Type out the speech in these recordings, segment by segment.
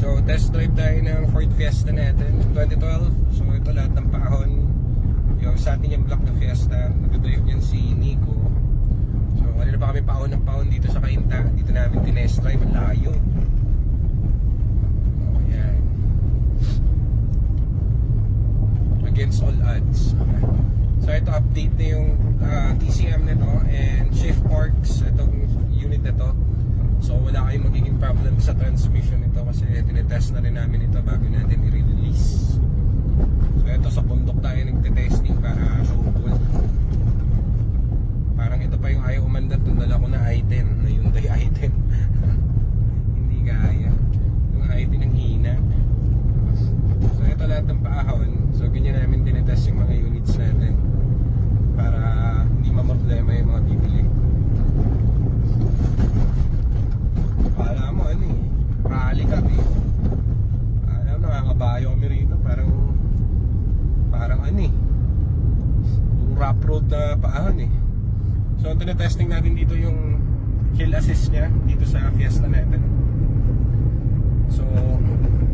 So test drive tayo ng Ford Fiesta natin 2012. So ito lahat ng paahon. Yung sa atin yung black na Fiesta, nag-drive yan si Nico. So kanina pa kami paahon ng paahon dito sa Cainta. Dito namin tinest drive, ang layo. Oh, yan. Against all odds. So ito update na yung TCM nito and shift forks itong unit na to. So wala kayong magiging problem sa transmission nito kasi tinetest na rin namin ito bago natin i-release. So ito sa bundok tayo nagte-testing para show-full. Parang ito pa yung ayaw umandar, itong dala ko na i10, na Hyundai i10. Hindi kaya. Yung i10 ang hina. So ito lahat ng paahon. So ganyan namin tinetest yung mga units natin para hindi ma-problema yung mga bibili. Kala mo ano eh, rally cup eh. Alam, nakakabayo kami rito. Parang ano eh, yung rough road na paahon eh. So ang tinetesting natin dito yung hill assist nya dito sa Fiesta natin. So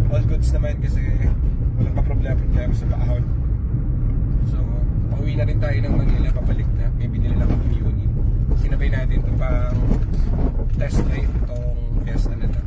all goods naman kasi walang pa problema sa paahon. So pauwi na rin tayo ng Manila, papalik na. May binili lang akong unit. Sinabay natin ito pang test drive itong Fiesta na ito.